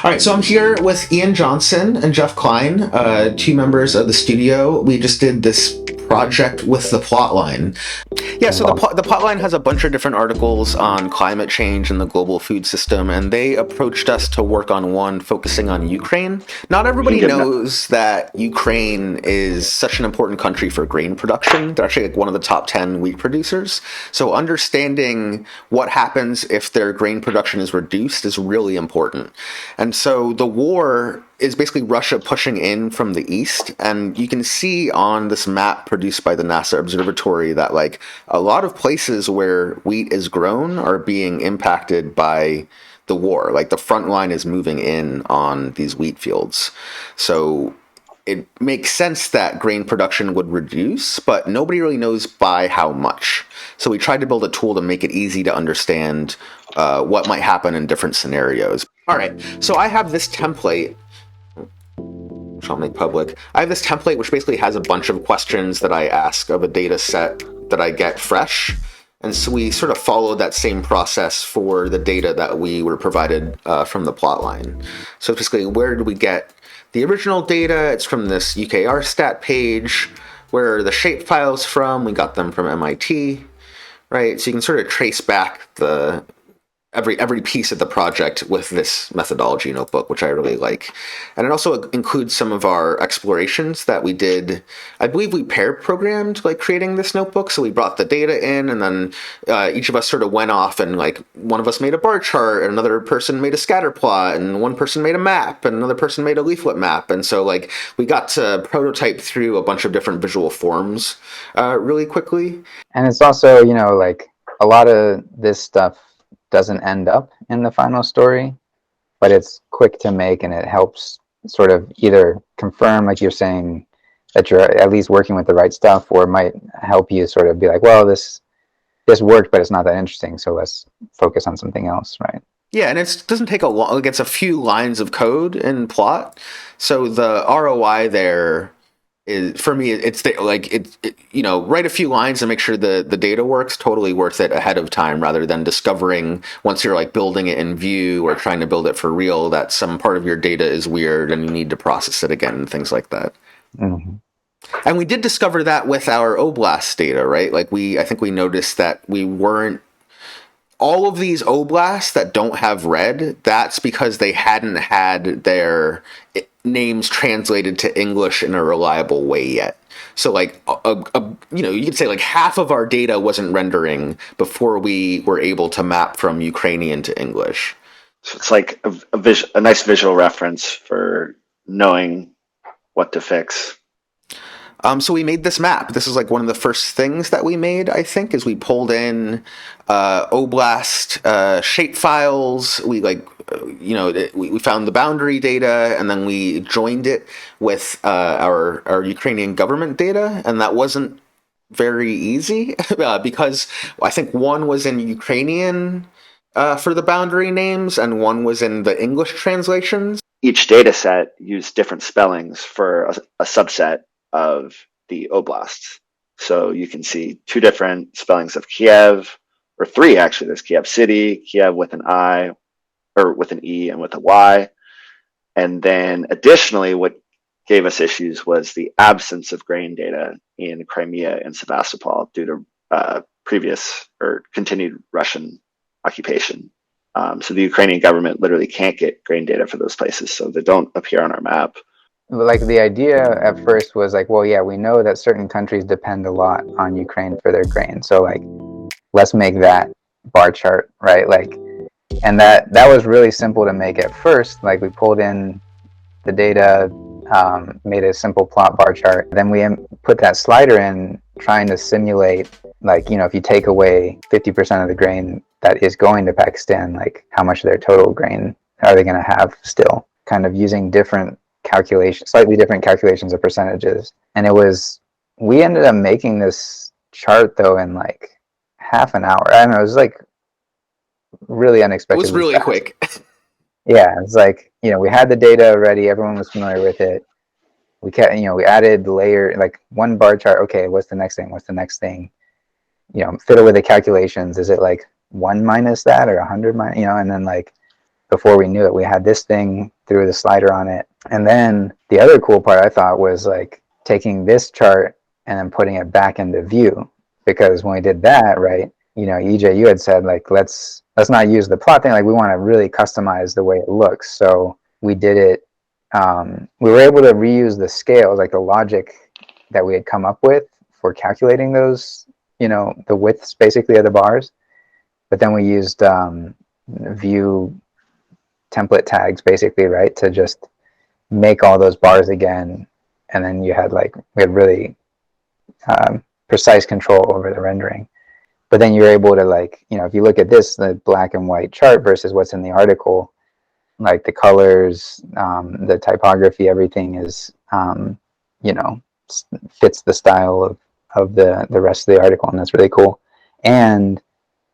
All right, so I'm here with Ian Johnson and Jeff Klein, two members of the studio. We just did this project with the plotline. Yeah, so the plotline has a bunch of different articles on climate change and the global food system, and they approached us to work on one focusing on Ukraine. Not everybody knows that Ukraine is such an important country for grain production. They're actually like one of the top 10 wheat producers. So understanding what happens if their grain production is reduced is really important. And so the war is basically Russia pushing in from the east, and you can see on this map produced by the NASA Observatory that like a lot of places where wheat is grown are being impacted by the war. Like the front line is moving in on these wheat fields. So it makes sense that grain production would reduce, but nobody really knows by how much. So we tried to build a tool to make it easy to understand what might happen in different scenarios. All right, so I have this template, which I'll make public. I have this template which basically has a bunch of questions that I ask of a data set that I get fresh. And so we sort of followed that same process for the data that we were provided from the plotline. So basically, where did we get the original data? It's from this UKRstat page. Where are the shape files from? We got them from MIT, right? So you can sort of trace back the every piece of the project with this methodology notebook, which I really like. And it also includes some of our explorations that we did. I believe we pair programmed like creating this notebook. So we brought the data in, and then each of us sort of went off, and like one of us made a bar chart, and another person made a scatter plot, and one person made a map, and another person made a leaflet map. And so like we got to prototype through a bunch of different visual forms really quickly. And it's also, like a lot of this stuff doesn't end up in the final story, but it's quick to make, and it helps sort of either confirm, like you're saying, that you're at least working with the right stuff, or might help you sort of be like, well, this worked, but it's not that interesting, so let's focus on something else, right? Yeah, and it doesn't take a long, like it's a few lines of code in plot. So the ROI there is, for me, it's like write a few lines and make sure the data works. Totally worth it ahead of time, rather than discovering once you're like building it in Vue or trying to build it for real that some part of your data is weird and you need to process it again and things like that. Mm-hmm. And we did discover that with our Oblast data, right? Like I think we noticed that we weren't all of these oblasts that don't have red, that's because they hadn't had their names translated to English in a reliable way yet. So like, you could say like half of our data wasn't rendering before we were able to map from Ukrainian to English. So it's like a nice visual reference for knowing what to fix. So we made this map. This is like one of the first things that we made, I think, is we pulled in Oblast shape files. We we found the boundary data, and then we joined it with our Ukrainian government data, and that wasn't very easy because I think one was in Ukrainian for the boundary names, and one was in the English translations. Each data set used different spellings for a subset of the oblasts. So you can see two different spellings of Kiev, or three actually. There's Kiev City, Kiev with an I, or with an E and with a Y. And then additionally, what gave us issues was the absence of grain data in Crimea and Sevastopol due to previous or continued Russian occupation. So the Ukrainian government literally can't get grain data for those places, so they don't appear on our map. Like the idea at first was like, well, yeah, we know that certain countries depend a lot on Ukraine for their grain, so like let's make that bar chart, right? Like, and that was really simple to make at first. Like we pulled in the data, made a simple plot bar chart, then we put that slider in, trying to simulate, like, if you take away 50% of the grain that is going to Pakistan, like how much of their total grain are they going to have still, kind of using slightly different calculations of percentages. And we ended up making this chart though in like half an hour. I don't know, it was like really unexpected. It was really quick. Yeah, it's like, we had the data already, everyone was familiar with it. We we added layer, like one bar chart, okay, what's the next thing? Fiddle with the calculations. Is it like 1 minus that or 100 minus, and then like before we knew it, we had this thing, threw the slider on it. And then the other cool part I thought was like taking this chart and then putting it back into view. Because when we did that, right, you know, EJ, you had said like, let's not use the plot thing. Like we want to really customize the way it looks. So we did it. We were able to reuse the scales, like the logic that we had come up with for calculating those, you know, the widths basically of the bars. But then we used view template tags basically, right, to just make all those bars again. And then you had like, we had really precise control over the rendering. But then you're able to like, you know, if you look at this, the black and white chart versus what's in the article, like the colors, the typography, everything is, you know, fits the style of the rest of the article, and that's really cool. And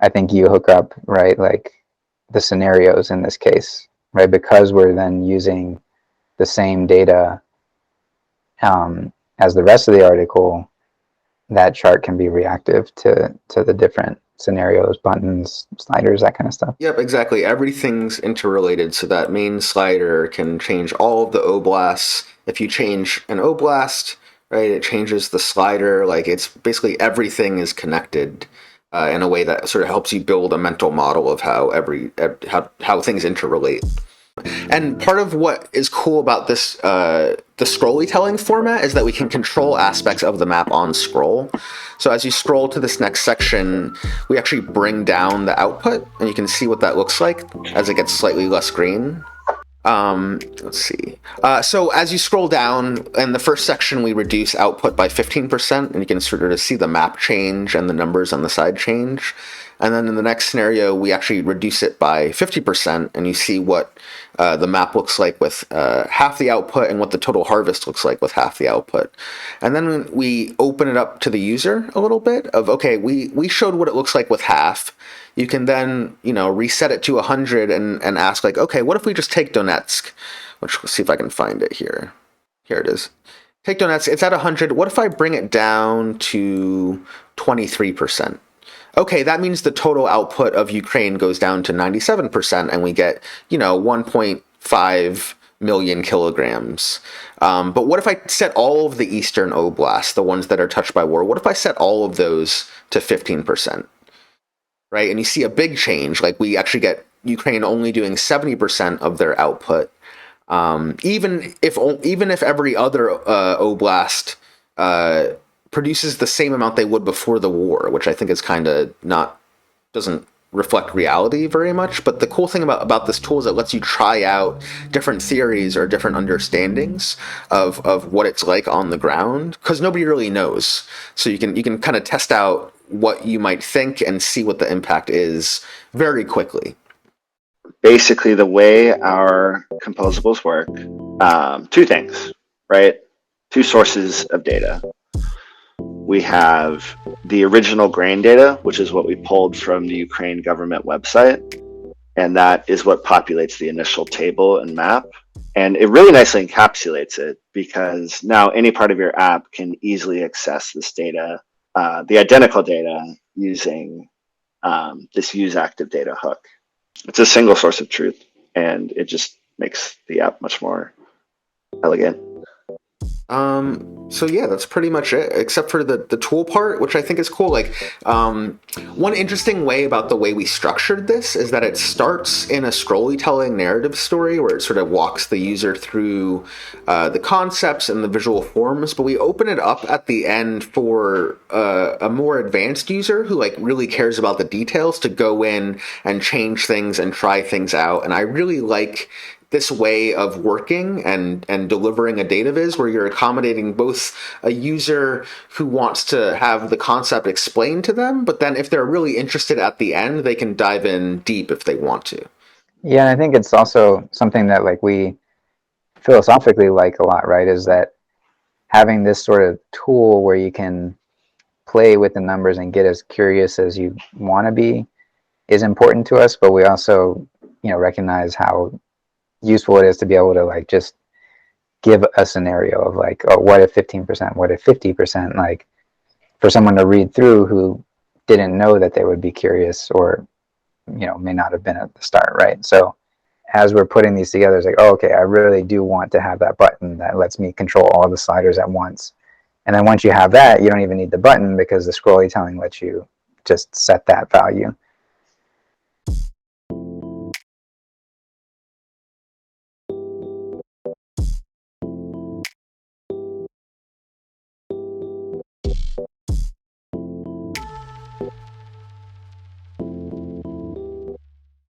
I think you hook up, right, like the scenarios in this case, right, because we're then using the same data as the rest of the article. That chart can be reactive to the different scenarios, buttons, sliders, that kind of stuff. Yep, exactly. Everything's interrelated, so that main slider can change all of the oblasts. If you change an oblast, right, it changes the slider. Like it's basically everything is connected in a way that sort of helps you build a mental model of how how things interrelate. And part of what is cool about this, the scrolly telling format, is that we can control aspects of the map on scroll. So as you scroll to this next section, we actually bring down the output, and you can see what that looks like as it gets slightly less green. Let's see. So as you scroll down, in the first section, we reduce output by 15%, and you can sort of see the map change and the numbers on the side change. And then in the next scenario, we actually reduce it by 50%, and you see what the map looks like with half the output and what the total harvest looks like with half the output. And then we open it up to the user a little bit of, okay, we showed what it looks like with half. You can then, you know, reset it to 100 and ask like, okay, what if we just take Donetsk? Which, let's see if I can find it here. Here it is. Take Donetsk, it's at 100. What if I bring it down to 23%? Okay, that means the total output of Ukraine goes down to 97%, and we get, you know, 1.5 million kilograms. But what if I set all of the Eastern Oblasts, the ones that are touched by war, what if I set all of those to 15%? Right, and you see a big change. Like we actually get Ukraine only doing 70% of their output, even if every other oblast produces the same amount they would before the war, which I think is kind of doesn't reflect reality very much. But the cool thing about this tool is it lets you try out different theories or different understandings of what it's like on the ground, because nobody really knows. So you can kind of test out what you might think and see what the impact is very quickly. Basically, the way our composables work, two things, right? Two sources of data. We have the original grain data, which is what we pulled from the Ukraine government website. And that is what populates the initial table and map. And it really nicely encapsulates it, because now any part of your app can easily access this data, the identical data, using this use active data hook. It's a single source of truth, and it just makes the app much more elegant. So yeah, that's pretty much it, except for the tool part, which I think is cool. Like, one interesting way about the way we structured this is that it starts in a scrolly telling narrative story where it sort of walks the user through the concepts and the visual forms, but we open it up at the end for a more advanced user who like really cares about the details to go in and change things and try things out. And I really like this way of working and delivering a data viz where you're accommodating both a user who wants to have the concept explained to them, but then if they're really interested at the end, they can dive in deep if they want to. Yeah, and I think it's also something that like we philosophically like a lot, right? Is that having this sort of tool where you can play with the numbers and get as curious as you want to be is important to us, but we also, you know, recognize how useful it is to be able to like just give a scenario of like, oh, what if 15%, what if 50%, like for someone to read through who didn't know that they would be curious or, you know, may not have been at the start, right? So as we're putting these together, it's like, oh, okay, I really do want to have that button that lets me control all the sliders at once. And then once you have that, you don't even need the button because the scrollytelling lets you just set that value.